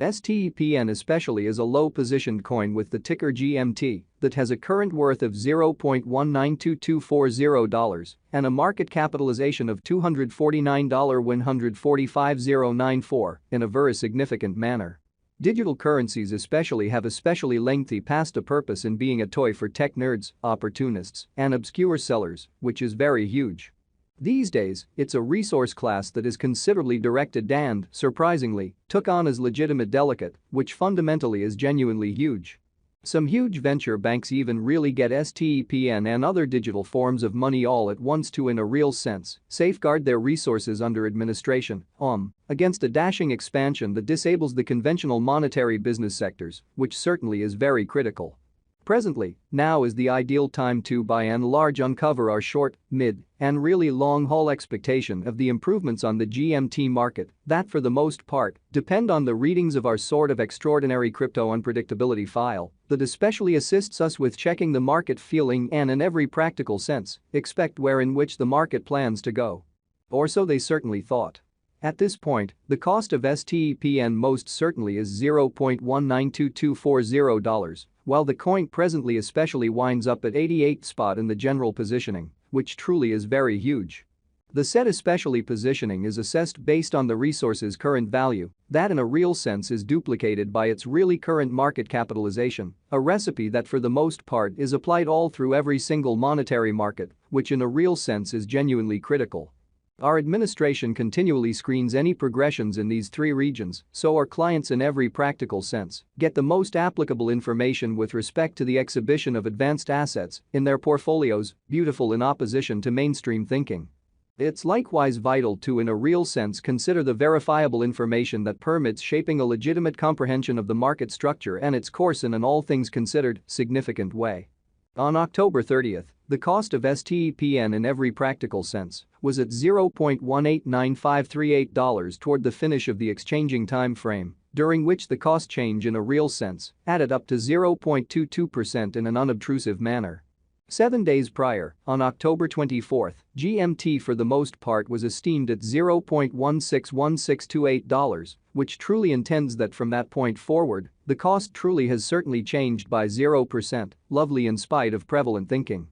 STEPN especially is a low-positioned coin with the ticker GMT that has a current worth of $0.19224 and a market capitalization of $249,145,094 in a very significant manner. Digital currencies especially have especially lengthy past a purpose in being a toy for tech nerds, opportunists, and obscure sellers, which is very huge. These days, it's a resource class that is considerably directed and, surprisingly, took on as legitimate delicate, which fundamentally is genuinely huge. Some huge venture banks even really get STEPN and other digital forms of money all at once to, in a real sense, safeguard their resources under administration, against a dashing expansion that disables the conventional monetary business sectors, which certainly is very critical. Presently, now is the ideal time to by and large uncover our short, mid, and really long-haul expectation of the improvements on the GMT market that for the most part depend on the readings of our sort of extraordinary crypto unpredictability file that especially assists us with checking the market feeling and in every practical sense expect where in which the market plans to go. Or so they certainly thought. At this point, the cost of STEPN most certainly is $0.192240, while the coin presently especially winds up at 88th spot in the general positioning, which truly is very huge. The said especially positioning is assessed based on the resource's current value, that in a real sense is duplicated by its really current market capitalization, a recipe that for the most part is applied all through every single monetary market, which in a real sense is genuinely critical. Our administration continually screens any progressions in these three regions so our clients in every practical sense get the most applicable information with respect to the exhibition of advanced assets in their portfolios, beautiful in opposition to mainstream thinking. It's likewise vital to in a real sense consider the verifiable information that permits shaping a legitimate comprehension of the market structure and its course in an all things considered significant way. On October 30th, the cost of STEPN in every practical sense was at $0.189538 toward the finish of the exchanging time frame, during which the cost change in a real sense added up to 0.22% in an unobtrusive manner. 7 days prior, on October 24th, GMT for the most part was esteemed at $0.161628, which truly intends that from that point forward, the cost truly has certainly changed by 0%, lovely in spite of prevalent thinking.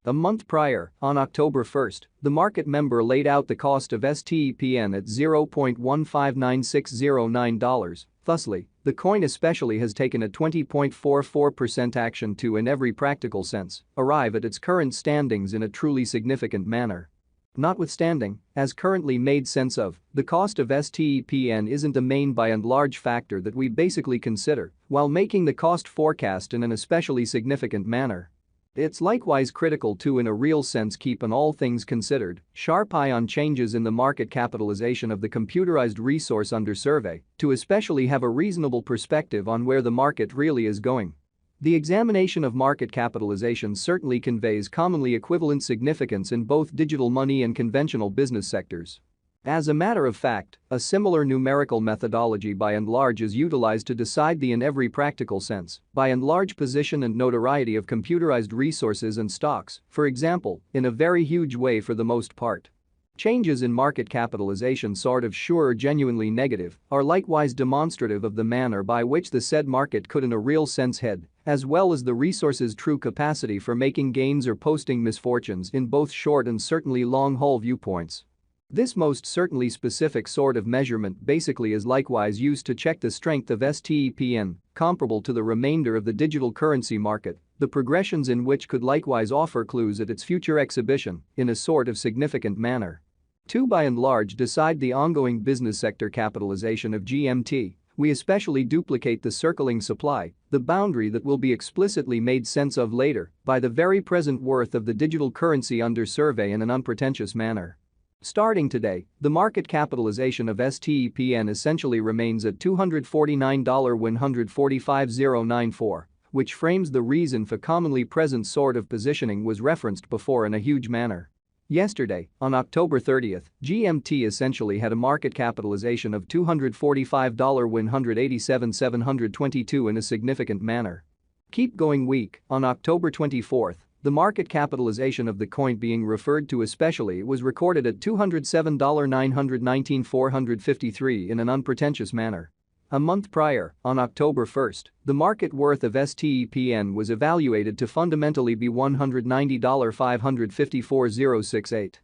A month prior, on October 1st, the market member laid out the cost of STEPN at $0.159609. Thusly, the coin especially has taken a 20.44% action to in every practical sense arrive at its current standings in a truly significant manner. Notwithstanding, as currently made sense of, the cost of STEPN isn't a main by and large factor that we basically consider while making the cost forecast in an especially significant manner. It's likewise critical to in a real sense keep an all things considered sharp eye on changes in the market capitalization of the computerized resource under survey to especially have a reasonable perspective on where the market really is going. The examination of market capitalization certainly conveys commonly equivalent significance in both digital money and conventional business sectors. As a matter of fact, a similar numerical methodology by and large is utilized to decide the in every practical sense by and large position and notoriety of computerized resources and stocks, for example, in a very huge way for the most part. Changes in market capitalization sort of sure or genuinely negative are likewise demonstrative of the manner by which the said market could in a real sense head, as well as the resource's true capacity for making gains or posting misfortunes in both short and certainly long-haul viewpoints. This most certainly specific sort of measurement basically is likewise used to check the strength of STEPN, comparable to the remainder of the digital currency market, the progressions in which could likewise offer clues at its future exhibition in a sort of significant manner. To by and large decide the ongoing business sector capitalization of GMT, we especially duplicate the circling supply, the boundary that will be explicitly made sense of later by the very present worth of the digital currency under survey in an unpretentious manner. Starting today, the market capitalization of STEPN essentially remains at $249,145,094, which frames the reason for commonly present sort of positioning was referenced before in a huge manner. Yesterday, on October 30th, GMT essentially had a market capitalization of $245,187,722 in a significant manner. Keep going week, on October 24th, the market capitalization of the coin being referred to especially was recorded at $207,919,453 in an unpretentious manner. A month prior, on October 1st, the market worth of STEPN was evaluated to fundamentally be $190,554,068.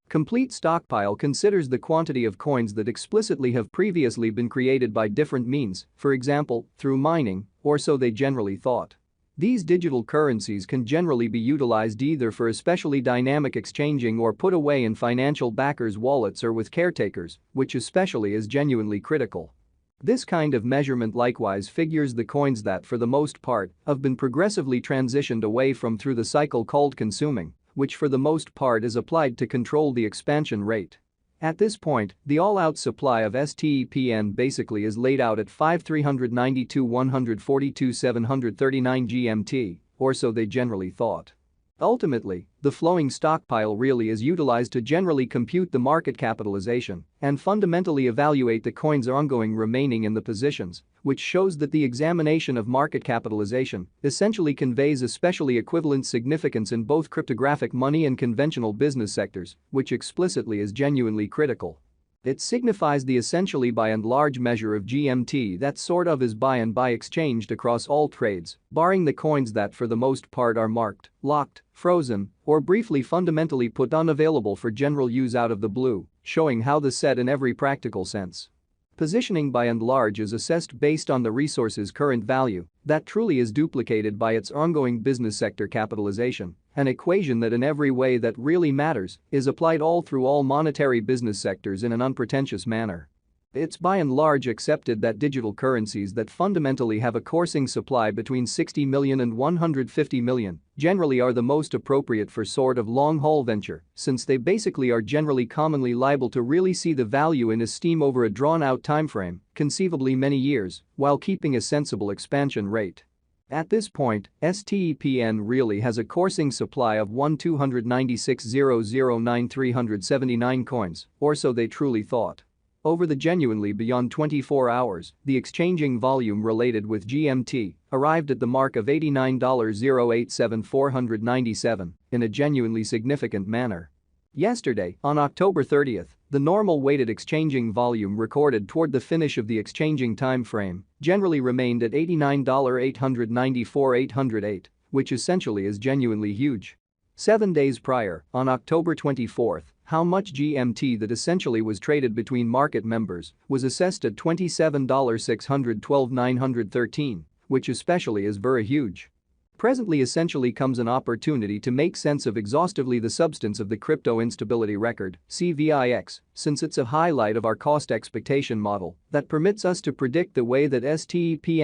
Complete Stockpile considers the quantity of coins that explicitly have previously been created by different means, for example, through mining, or so they generally thought. These digital currencies can generally be utilized either for especially dynamic exchanging or put away in financial backers' wallets or with caretakers, which especially is genuinely critical. This kind of measurement likewise figures the coins that, for the most part, have been progressively transitioned away from through the cycle called consuming, which for the most part is applied to control the expansion rate. At this point, the all-out supply of STEPN basically is laid out at 5,392,142,739 GMT, or so they generally thought. Ultimately, the flowing stockpile really is utilized to generally compute the market capitalization and fundamentally evaluate the coins ongoing remaining in the positions, which shows that the examination of market capitalization essentially conveys especially equivalent significance in both cryptographic money and conventional business sectors, which explicitly is genuinely critical. It signifies the essentially by and large measure of GMT that sort of is by and by exchanged across all trades, barring the coins that for the most part are marked, locked, frozen, or briefly fundamentally put unavailable for general use out of the blue, showing how the set in every practical sense. Positioning by and large is assessed based on the resource's current value that truly is duplicated by its ongoing business sector capitalization, an equation that in every way that really matters is applied all through all monetary business sectors in an unpretentious manner. It's by and large accepted that digital currencies that fundamentally have a coursing supply between 60 million and 150 million generally are the most appropriate for sort of long-haul venture, since they basically are generally commonly liable to really see the value in esteem over a drawn-out timeframe, conceivably many years, while keeping a sensible expansion rate. At this point, STEPN really has a coursing supply of 1,296,009,379 coins, or so they truly thought. Over the genuinely beyond 24 hours, the exchanging volume related with GMT arrived at the mark of $89,087,497 in a genuinely significant manner. Yesterday, on October 30th, the normal weighted exchanging volume recorded toward the finish of the exchanging time frame generally remained at $89,894,808, which essentially is genuinely huge. 7 days prior, on October 24th, how much GMT that essentially was traded between market members was assessed at $27,612,913, which especially is very huge. Presently essentially comes an opportunity to make sense of exhaustively the substance of the crypto instability record, CVIX, since it's a highlight of our cost expectation model that permits us to predict the way that STEPN